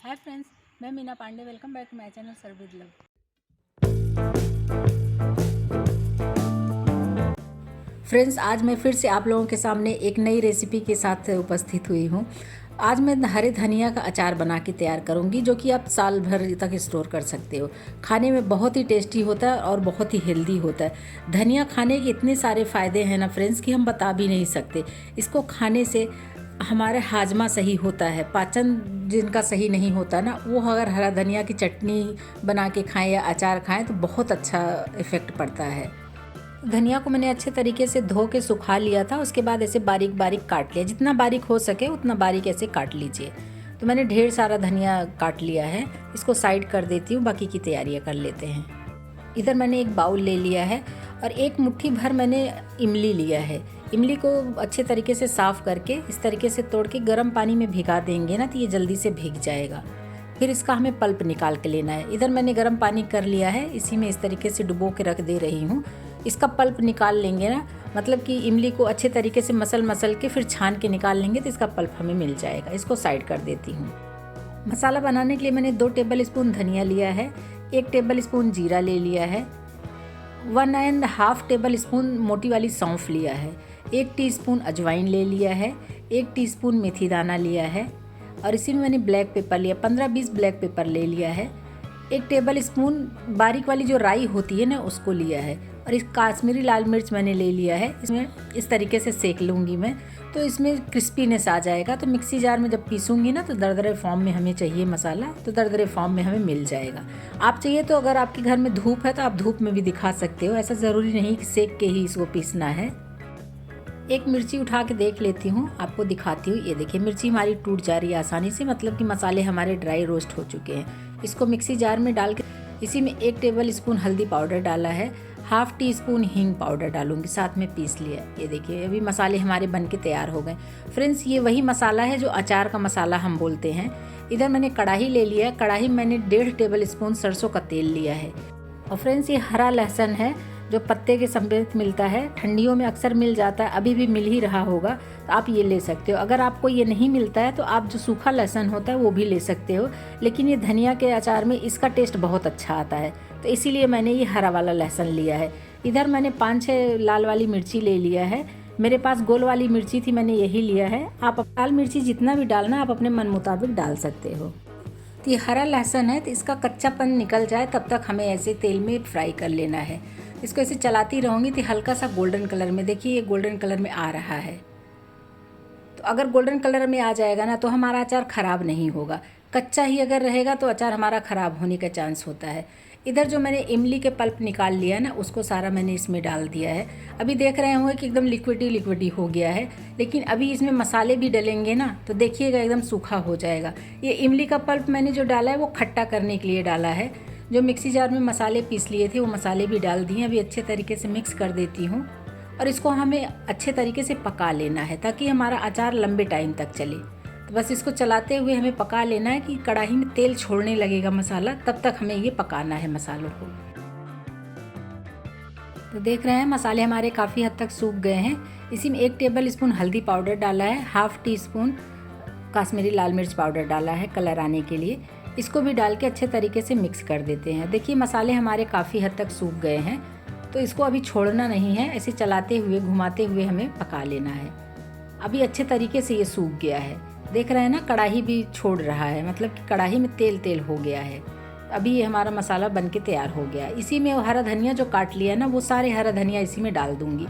हाय friends, मैं Meena Pandey. Welcome back to my channel Serve With Love. Friends, आज मैं फिर से आप लोगों के सामने एक नई रेसिपी के साथ उपस्थित हुई हूँ। आज मैं हरे धनिया का अचार बना के तैयार करूँगी, जो कि आप साल भर तक स्टोर कर सकते हो। खाने में बहुत ही टेस्टी होता है और बहुत ही हेल्दी होता है। धनिया खाने के इतने सारे फ़ायदे हैं ना फ्रेंड्स, कि हम बता भी नहीं सकते। इसको खाने से हमारे हाजमा सही होता है, पाचन जिनका सही नहीं होता ना, वो अगर हरा धनिया की चटनी बना के खाएं या अचार खाएं तो बहुत अच्छा इफ़ेक्ट पड़ता है। धनिया को मैंने अच्छे तरीके से धो के सुखा लिया था। उसके बाद ऐसे बारीक बारीक काट लिया, जितना बारीक हो सके उतना बारीक ऐसे काट लीजिए। तो मैंने ढेर सारा धनिया काट लिया है। इसको साइड कर देती हूँ, बाकी की तैयारियाँ कर लेते हैं। इधर मैंने एक बाउल ले लिया है और एक मुट्ठी भर मैंने इमली लिया है। इमली को अच्छे तरीके से साफ़ करके इस तरीके से तोड़ के गर्म पानी में भिगा देंगे ना, तो ये जल्दी से भीग जाएगा। फिर इसका हमें पल्प निकाल के लेना है। इधर मैंने गर्म पानी कर लिया है, इसी में इस तरीके से डुबो के रख दे रही हूँ। इसका पल्प निकाल लेंगे ना, मतलब कि इमली को अच्छे तरीके से मसल के फिर छान के निकाल लेंगे तो इसका पल्प हमें मिल जाएगा। इसको साइड कर देती हूँ। मसाला बनाने के लिए मैंने 2 टेबल स्पून धनिया लिया है, 1 टेबल स्पून जीरा ले लिया है, 1.5 टेबल स्पून मोटी वाली सौंफ लिया है, 1 टीस्पून अजवाइन ले लिया है, 1 टीस्पून मेथी दाना लिया है और इसी में मैंने ब्लैक पेपर लिया, 15-20 ब्लैक पेपर ले लिया है। 1 टेबल स्पून बारीक वाली जो राई होती है ना, उसको लिया है। और इस काश्मीरी लाल मिर्च मैंने ले लिया है। इसमें इस तरीके से सेक लूँगी मैं, तो इसमें क्रिस्पीनेस आ जाएगा। तो मिक्सी जार में जब पीसूँगी ना, तो दरदरे फॉर्म में हमें चाहिए मसाला, तो दरदरे फॉर्म में हमें मिल जाएगा। आप चाहिए तो अगर आपके घर में धूप है तो आप धूप में भी दिखा सकते हो, ऐसा ज़रूरी नहीं कि सेक के ही इसको पीसना है। एक मिर्ची उठा के देख लेती हूँ, आपको दिखाती हूँ। ये देखिए, मिर्ची हमारी टूट जा रही है आसानी से, मतलब कि मसाले हमारे ड्राई रोस्ट हो चुके हैं। इसको मिक्सी जार में डाल के इसी में 1 टेबल स्पून हल्दी पाउडर डाला है, 1/2 टीस्पून हींग पाउडर डालूंगी, साथ में पीस लिया। ये देखिए, अभी मसाले हमारे बन के तैयार हो गए। फ्रेंड्स, ये वही मसाला है जो अचार का मसाला हम बोलते हैं। इधर मैंने कढ़ाई ले लिया है। कढ़ाई में मैंने 1.5 टेबल स्पून सरसों का तेल लिया है। और फ्रेंड्स, ये हरा लहसुन है जो पत्ते के समेत मिलता है। ठंडियों में अक्सर मिल जाता है, अभी भी मिल ही रहा होगा, तो आप ये ले सकते हो। अगर आपको ये नहीं मिलता है तो आप जो सूखा लहसुन होता है वो भी ले सकते हो, लेकिन ये धनिया के अचार में इसका टेस्ट बहुत अच्छा आता है, तो इसीलिए मैंने ये हरा वाला लहसुन लिया है। इधर मैंने 5-6 लाल वाली मिर्ची ले लिया है। मेरे पास गोल वाली मिर्ची थी, मैंने यही लिया है। आप लाल मिर्ची जितना भी डालना आप अपने मन मुताबिक डाल सकते हो। तो ये हरा लहसुन है, तो इसका कच्चापन निकल जाए तब तक हमें ऐसे तेल में फ्राई कर लेना है। इसको ऐसे चलाती रहूँगी तो हल्का सा गोल्डन कलर में, देखिए ये गोल्डन कलर में आ रहा है। तो अगर गोल्डन कलर में आ जाएगा ना, तो हमारा अचार ख़राब नहीं होगा। कच्चा ही अगर रहेगा तो अचार हमारा ख़राब होने का चांस होता है। इधर जो मैंने इमली के पल्प निकाल लिया ना, उसको सारा मैंने इसमें डाल दिया है। अभी देख रहे होंगे कि एकदम लिक्विडी हो गया है, लेकिन अभी इसमें मसाले भी डलेंगे ना, तो देखिएगा एकदम सूखा हो जाएगा। ये इमली का पल्प मैंने जो डाला है वो खट्टा करने के लिए डाला है। जो मिक्सी जार में मसाले पीस लिए थे वो मसाले भी डाल दिए। अभी अच्छे तरीके से मिक्स कर देती हूँ और इसको हमें अच्छे तरीके से पका लेना है, ताकि हमारा अचार लंबे टाइम तक चले। तो बस इसको चलाते हुए हमें पका लेना है कि कढ़ाई में तेल छोड़ने लगेगा मसाला, तब तक हमें ये पकाना है मसालों को। तो देख रहे हैं मसाले हमारे काफ़ी हद तक सूख गए हैं। इसी में 1 टेबल स्पून हल्दी पाउडर डाला है, 1/2 टीस्पून काश्मीरी लाल मिर्च पाउडर डाला है कलर आने के लिए। इसको भी डाल के अच्छे तरीके से मिक्स कर देते हैं। देखिए, मसाले हमारे काफ़ी हद तक सूख गए हैं, तो इसको अभी छोड़ना नहीं है, ऐसे चलाते हुए घुमाते हुए हमें पका लेना है। अभी अच्छे तरीके से ये सूख गया है। देख रहे हैं ना, कढ़ाई भी छोड़ रहा है, मतलब कि कढ़ाई में तेल तेल हो गया है। अभी ये हमारा मसाला बन के तैयार हो गया है। इसी में हरा धनिया जो काट लिया है ना, वो सारे हरा धनिया इसी में डाल दूँगी।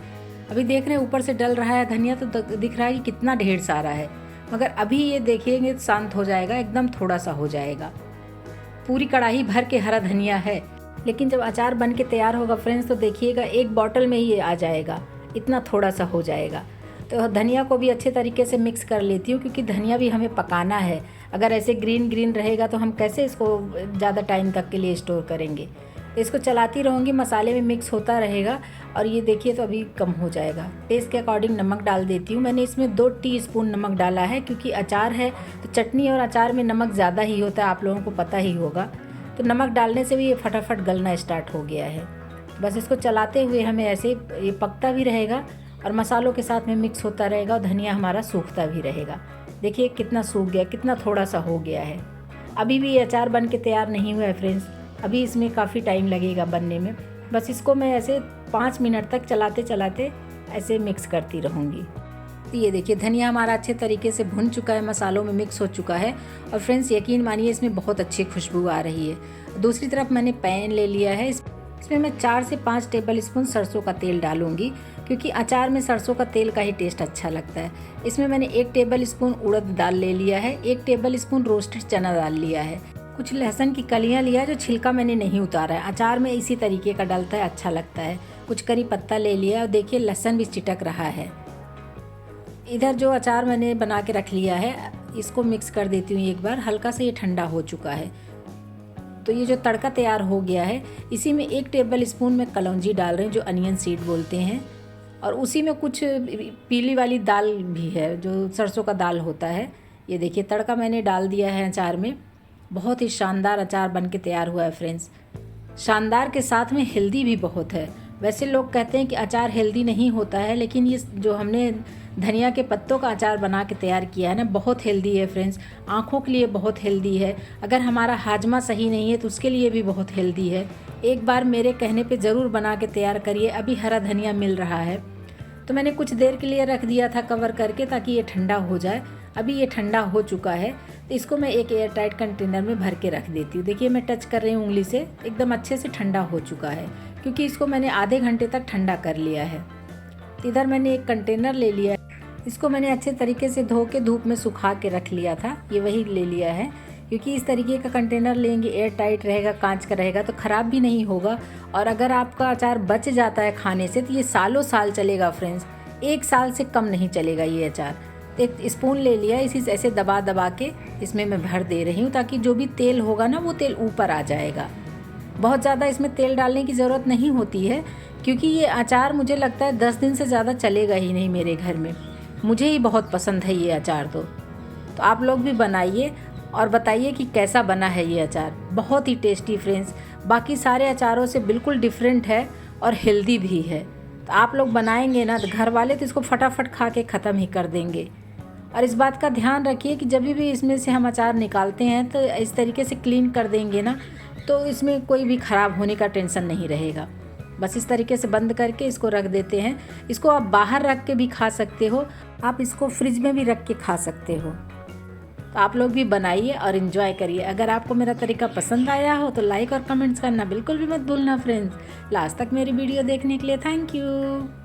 अभी देख रहे हैं ऊपर से डल रहा है धनिया, तो दिख रहा है कि कितना ढेर सारा है, मगर अभी ये देखिएंगे शांत हो जाएगा, एकदम थोड़ा सा हो जाएगा। पूरी कढ़ाई भर के हरा धनिया है, लेकिन जब अचार बन के तैयार होगा फ्रेंड्स, तो देखिएगा एक बॉटल में ही ये आ जाएगा, इतना थोड़ा सा हो जाएगा। तो धनिया को भी अच्छे तरीके से मिक्स कर लेती हूँ, क्योंकि धनिया भी हमें पकाना है। अगर ऐसे ग्रीन रहेगा तो हम कैसे इसको ज़्यादा टाइम तक के लिए स्टोर करेंगे। तो इसको चलाती रहूँगी, मसाले में मिक्स होता रहेगा। और ये देखिए, तो अभी कम हो जाएगा। टेस्ट के अकॉर्डिंग नमक डाल देती हूँ। मैंने इसमें 2 टीस्पून नमक डाला है, क्योंकि अचार है तो चटनी और अचार में नमक ज़्यादा ही होता है, आप लोगों को पता ही होगा। तो नमक डालने से भी ये फटाफट गलना स्टार्ट हो गया है। बस इसको चलाते हुए हमें ऐसे ये पकता भी रहेगा और मसालों के साथ में मिक्स होता रहेगा और धनिया हमारा सूखता भी रहेगा। देखिए कितना सूख गया, कितना थोड़ा सा हो गया है। अभी भी ये अचार बन के तैयार नहीं हुआ है फ्रेंड्स, अभी इसमें काफ़ी टाइम लगेगा बनने में। बस इसको मैं ऐसे 5 मिनट तक चलाते चलाते ऐसे मिक्स करती रहूँगी। तो ये देखिए धनिया हमारा अच्छे तरीके से भुन चुका है, मसालों में मिक्स हो चुका है और फ्रेंड्स यकीन मानिए इसमें बहुत अच्छी खुशबू आ रही है। दूसरी तरफ मैंने पैन ले लिया है, इसमें मैं 4 से 5 टेबल स्पून सरसों का तेल डालूंगी, क्योंकि अचार में सरसों का तेल का ही टेस्ट अच्छा लगता है। इसमें मैंने 1 टेबल स्पून उड़द दाल ले लिया है, 1 टेबल स्पून रोस्टेड चना दाल लिया है, कुछ लहसुन की कलियां लिया जो छिलका मैंने नहीं उतारा है, अचार में इसी तरीके का डलता है, अच्छा लगता है। कुछ करी पत्ता ले लिया और देखिए लहसुन भी चिटक रहा है। इधर जो अचार मैंने बना के रख लिया है इसको मिक्स कर देती हूँ एक बार, हल्का सा ये ठंडा हो चुका है। तो ये जो तड़का तैयार हो गया है इसी में 1 टेबल स्पून में कलौंजी डाल रही हूँ, जो अनियन सीड बोलते हैं, और उसी में कुछ पीली वाली दाल भी है जो सरसों का दाल होता है। ये देखिए तड़का मैंने डाल दिया है अचार में। बहुत ही शानदार अचार बन के तैयार हुआ है फ्रेंड्स। शानदार के साथ में हेल्दी भी बहुत है। वैसे लोग कहते हैं कि अचार हेल्दी नहीं होता है, लेकिन ये जो हमने धनिया के पत्तों का अचार बना के तैयार किया है ना, बहुत हेल्दी है फ्रेंड्स। आँखों के लिए बहुत हेल्दी है, अगर हमारा हाजमा सही नहीं है तो उसके लिए भी बहुत हेल्दी है। एक बार मेरे कहने पे ज़रूर बना के तैयार करिए। अभी हरा धनिया मिल रहा है तो मैंने कुछ देर के लिए रख दिया था कवर करके, ताकि ये ठंडा हो जाए। अभी ये ठंडा हो चुका है तो इसको मैं एक एयर टाइट कंटेनर में भर के रख देती हूँ। देखिए मैं टच कर रही हूँ उंगली से, एकदम अच्छे से ठंडा हो चुका है, क्योंकि इसको मैंने आधे घंटे तक ठंडा कर लिया है। इधर मैंने एक कंटेनर ले लिया है, इसको मैंने अच्छे तरीके से धो के धूप में सुखा के रख लिया था, ये वही ले लिया है। क्योंकि इस तरीके का कंटेनर लेंगे एयर टाइट रहेगा, कांच का रहेगा तो ख़राब भी नहीं होगा। और अगर आपका अचार बच जाता है खाने से तो ये सालों साल चलेगा फ्रेंड्स, 1 साल से कम नहीं चलेगा ये अचार। एक स्पून ले लिया, इसी से ऐसे दबा दबा के इसमें मैं भर दे रही हूँ, ताकि जो भी तेल होगा ना वो तेल ऊपर आ जाएगा। बहुत ज़्यादा इसमें तेल डालने की ज़रूरत नहीं होती है, क्योंकि ये अचार मुझे लगता है 10 दिन से ज़्यादा चलेगा ही नहीं मेरे घर में। मुझे ही बहुत पसंद है ये अचार। तो आप लोग भी बनाइए और बताइए कि कैसा बना है ये अचार। बहुत ही टेस्टी फ्रेंड्स, बाकी सारे अचारों से बिल्कुल डिफरेंट है और हेल्दी भी है। तो आप लोग बनाएंगे ना तो घर वाले तो इसको फटाफट खा के ख़त्म ही कर देंगे। और इस बात का ध्यान रखिए कि जब भी इसमें से हम अचार निकालते हैं तो इस तरीके से क्लीन कर देंगे ना, तो इसमें कोई भी ख़राब होने का टेंशन नहीं रहेगा। बस इस तरीके से बंद करके इसको रख देते हैं। इसको आप बाहर रख के भी खा सकते हो, आप इसको फ्रिज में भी रख के खा सकते हो। तो आप लोग भी बनाइए और इन्जॉय करिए। अगर आपको मेरा तरीका पसंद आया हो तो लाइक और कमेंट्स करना बिल्कुल भी मत भूलना फ्रेंड्स। लास्ट तक मेरी वीडियो देखने के लिए थैंक यू।